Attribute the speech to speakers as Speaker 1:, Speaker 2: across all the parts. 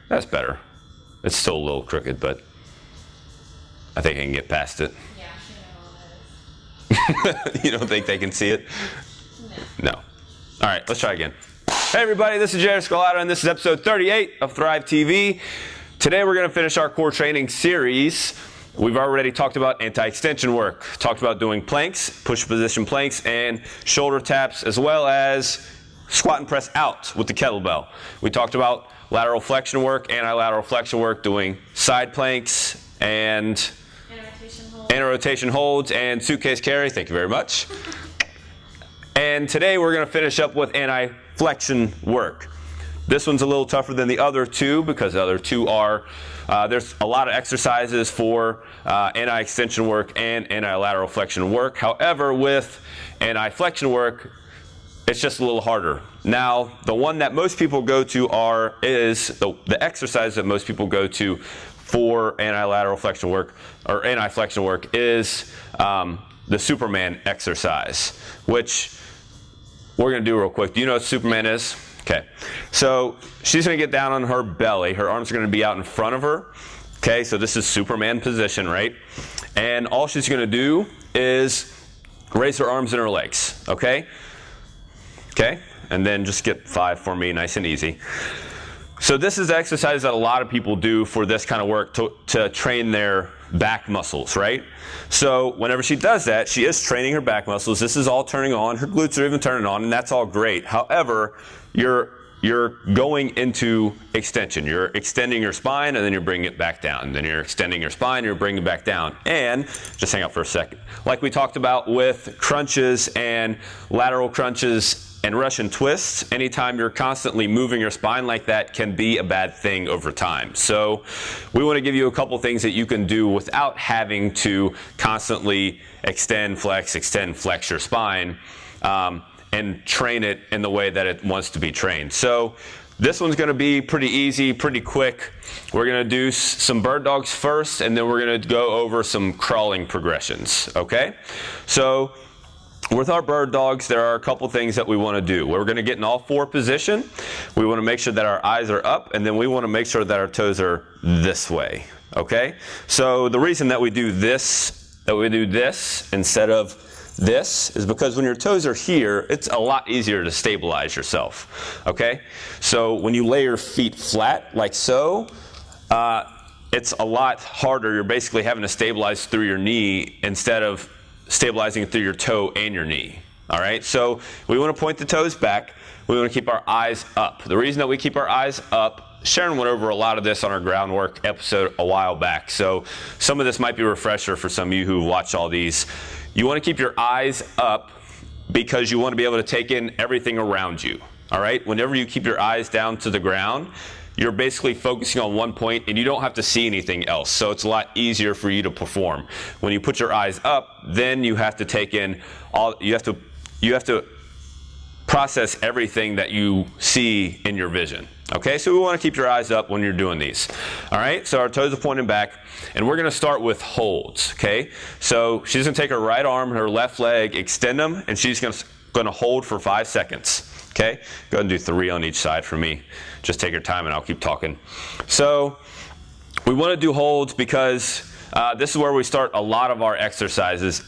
Speaker 1: That's better. It's still a little crooked, but I think I can get past it.
Speaker 2: Yeah, she knows all this.
Speaker 1: You don't think they can see it? No. All right, let's try again. Hey everybody, this is Jared Scalata, and this is episode 38 of Thrive TV. Today we're going to finish our core training series. We've already talked about anti-extension work, talked about doing planks, push position planks, and shoulder taps, as well as squat and press out with the kettlebell. We talked about lateral flexion work, anti-lateral flexion work, doing side planks, and anti-rotation holds, and suitcase carry. Thank you very much. And today we're going to finish up with anti-flexion work. This one's a little tougher than the other two because the other two are, there's a lot of exercises for anti-extension work and anti-lateral flexion work. However, with anti-flexion work, it's just a little harder. Now, the one that most people go to is the exercise that most people go to for anti-lateral flexion work or anti-flexion work is the Superman exercise, which we're going to do real quick. Do you know what Superman is? Okay, so she's going to get down on her belly. Her arms are going to be out in front of her. Okay, so this is Superman position, right? And all she's going to do is raise her arms and her legs, okay? Okay, and then just get 5 for me, nice and easy. So this is the exercise that a lot of people do for this kind of work to train their back muscles, right? So whenever she does that, she is training her back muscles. This is all turning on. Her glutes are even turning on, and that's all great. However, you're going into extension. You're extending your spine, and then you're bringing it back down. Then you're extending your spine, you're bringing it back down. And just hang out for a second. Like we talked about with crunches and lateral crunches and Russian twists, anytime you're constantly moving your spine like that can be a bad thing over time. So we want to give you a couple things that you can do without having to constantly extend, flex your spine, and train it in the way that it wants to be trained. So this one's going to be pretty easy, pretty quick. We're going to do some bird dogs first, and then we're going to go over some crawling progressions, okay? So with our bird dogs, there are a couple things that we want to do. We're going to get in all 4 position. We want to make sure that our eyes are up, and then we want to make sure that our toes are this way, okay? So the reason that we do this instead of this is because when your toes are here, it's a lot easier to stabilize yourself, okay? So when you lay your feet flat like so, it's a lot harder. You're basically having to stabilize through your knee instead of stabilizing through your toe and your knee, all right? So we want to point the toes back. We want to keep our eyes up. The reason that we keep our eyes up, Sharon went over a lot of this on our groundwork episode a while back, so some of this might be a refresher for some of you who watch all these. You want to keep your eyes up because you want to be able to take in everything around you, all right? Whenever you keep your eyes down to the ground, you're basically focusing on one point and you don't have to see anything else. So it's a lot easier for you to perform. When you put your eyes up, then you have to take in you have to process everything that you see in your vision. Okay, so we want to keep your eyes up when you're doing these. All right, so our toes are pointing back, and we're going to start with holds. Okay, so she's going to take her right arm, her left leg, extend them, and she's going to hold for 5 seconds. Okay, go ahead and do 3 on each side for me. Just take your time, and I'll keep talking. So we want to do holds because this is where we start a lot of our exercises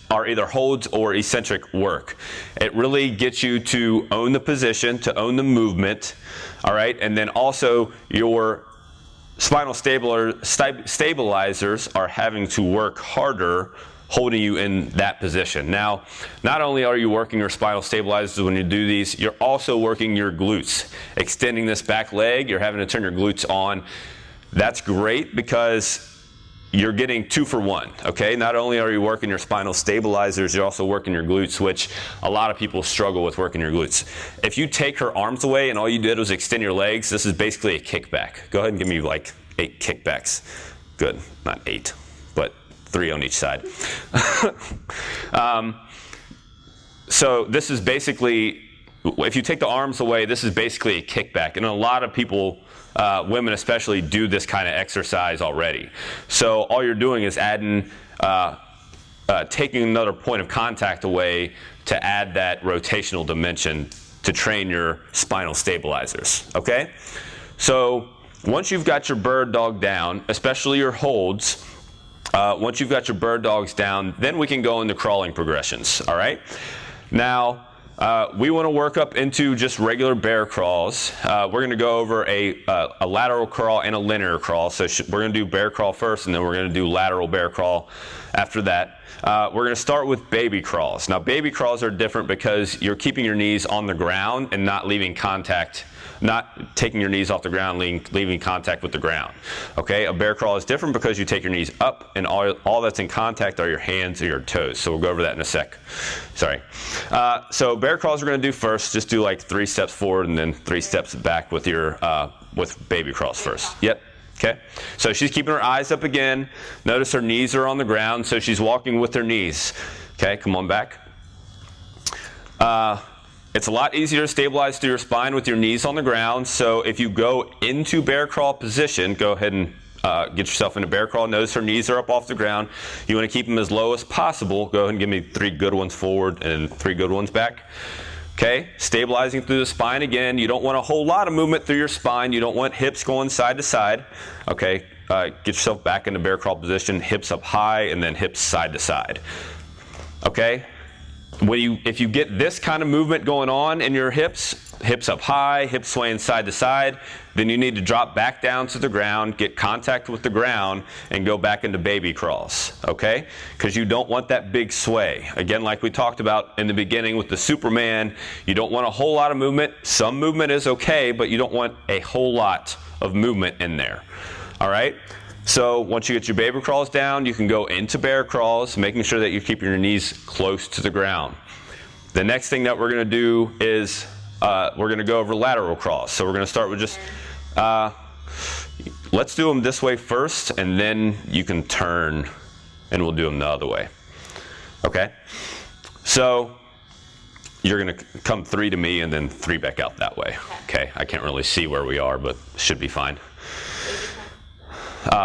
Speaker 1: are either holds or eccentric work. It really gets you to own the position, to own the movement, all right? And then also your spinal stabilizers are having to work harder holding you in that position. Now, not only are you working your spinal stabilizers when you do these, you're also working your glutes. Extending this back leg, you're having to turn your glutes on. That's great because you're getting 2 for 1, okay? Not only are you working your spinal stabilizers, you're also working your glutes, which a lot of people struggle with working your glutes. If you take her arms away and all you did was extend your legs, this is basically a kickback. Go ahead and give me like 8 kickbacks. Good, not 8, but 3 on each side. So this is basically, if you take the arms away, this is basically a kickback. And a lot of people, women especially, do this kind of exercise already. So all you're doing is adding, taking another point of contact away to add that rotational dimension to train your spinal stabilizers, okay? So once you've got your bird dog down, especially your holds, once you've got your bird dogs down, then we can go into crawling progressions, all right? Now, we want to work up into just regular bear crawls. We're going to go over a lateral crawl and a linear crawl. So we're going to do bear crawl first, and then we're going to do lateral bear crawl after that. We're going to start with baby crawls. Now, baby crawls are different because you're keeping your knees on the ground and not leaving contact, not taking your knees off the ground, leaving contact with the ground. Okay, a bear crawl is different because you take your knees up and all that's in contact are your hands or your toes. So we'll go over that in a sec. Sorry. So bear crawls we're going to do first. Just do like 3 steps forward and then 3 steps back with your with baby crawls first. Yep. Okay, so she's keeping her eyes up again. Notice her knees are on the ground, so she's walking with her knees. Okay, come on back. It's a lot easier to stabilize through your spine with your knees on the ground. So if you go into bear crawl position, go ahead and get yourself into bear crawl. Notice her knees are up off the ground. You want to keep them as low as possible. Go ahead and give me 3 good ones forward and 3 good ones back. Okay, stabilizing through the spine again. You don't want a whole lot of movement through your spine. You don't want hips going side to side. Okay, get yourself back into bear crawl position, hips up high and then hips side to side. Okay, if you get this kind of movement going on in your hips up high, hips swaying side to side, then you need to drop back down to the ground, get contact with the ground, and go back into baby crawls, okay? Because you don't want that big sway. Again, like we talked about in the beginning with the Superman, you don't want a whole lot of movement. Some movement is okay, but you don't want a whole lot of movement in there, all right? So once you get your baby crawls down, you can go into bear crawls, making sure that you're keeping your knees close to the ground. The next thing that we're going to do is we're going to go over lateral crawls. So we're going to start with just, let's do them this way first, and then you can turn and we'll do them the other way. Okay? So you're going to come 3 to me and then 3 back out that way. Okay? I can't really see where we are, but should be fine.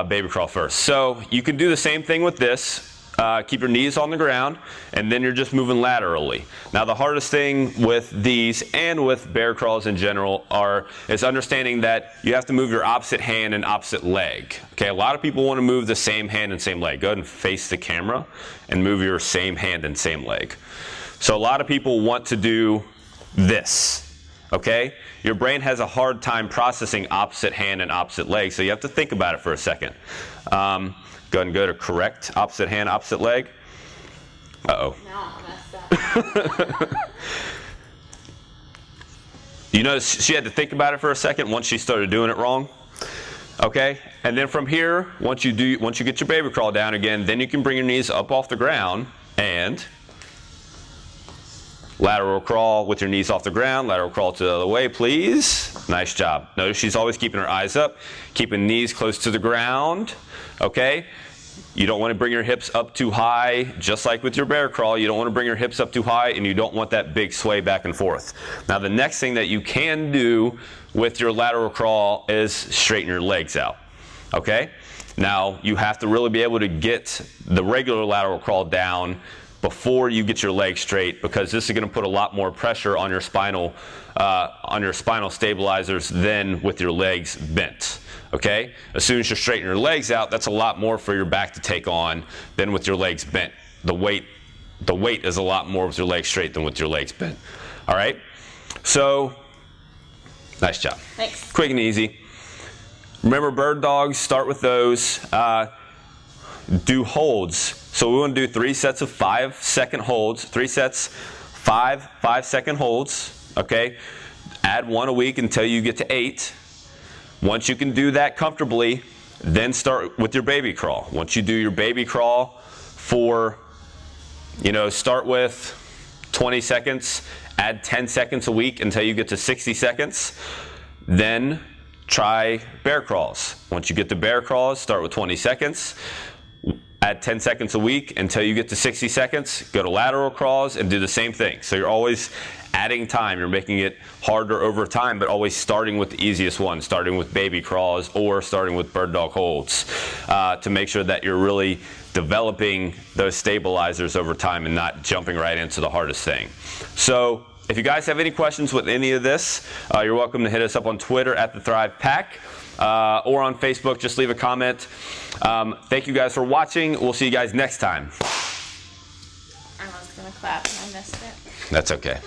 Speaker 1: Baby crawl first. So you can do the same thing with this. Keep your knees on the ground, and then you're just moving laterally. Now, the hardest thing with these and with bear crawls in general is understanding that you have to move your opposite hand and opposite leg. Okay, a lot of people want to move the same hand and same leg. Go ahead and face the camera and move your same hand and same leg. So a lot of people want to do this. Okay? Your brain has a hard time processing opposite hand and opposite leg, so you have to think about it for a second. Go ahead and go to correct opposite hand, opposite leg. Uh-oh.
Speaker 2: No, I messed up.
Speaker 1: You notice she had to think about it for a second once she started doing it wrong. Okay? And then from here, once you get your baby crawl down again, then you can bring your knees up off the ground and lateral crawl with your knees off the ground. Lateral crawl to the other way, please. Nice job. Notice she's always keeping her eyes up, keeping knees close to the ground. Okay? You don't want to bring your hips up too high, just like with your bear crawl. You don't want to bring your hips up too high, and you don't want that big sway back and forth. Now, the next thing that you can do with your lateral crawl is straighten your legs out. Okay? Now, you have to really be able to get the regular lateral crawl down before you get your legs straight, because this is going to put a lot more pressure on your spinal stabilizers than with your legs bent. Okay? As soon as you straighten your legs out, that's a lot more for your back to take on than with your legs bent. The weight is a lot more with your legs straight than with your legs bent. All right? So, nice job.
Speaker 2: Thanks.
Speaker 1: Quick and easy. Remember, bird dogs, start with those. Do holds. So we want to do 3 sets of 5-second holds. 3 sets, 5-second holds. Okay? Add 1 a week until you get to 8. Once you can do that comfortably, then start with your baby crawl. Once you do your baby crawl for, start with 20 seconds, add 10 seconds a week until you get to 60 seconds. Then try bear crawls. Once you get to bear crawls, start with 20 seconds. Add 10 seconds a week until you get to 60 seconds. Go to lateral crawls and do the same thing. So you're always adding time. You're making it harder over time, but always starting with the easiest one, starting with baby crawls or starting with bird dog holds to make sure that you're really developing those stabilizers over time and not jumping right into the hardest thing. So if you guys have any questions with any of this, you're welcome to hit us up on Twitter at the Thrive Pack or on Facebook. Just leave a comment. Thank you guys for watching. We'll see you guys next time.
Speaker 2: I was going to clap and I missed it.
Speaker 1: That's okay.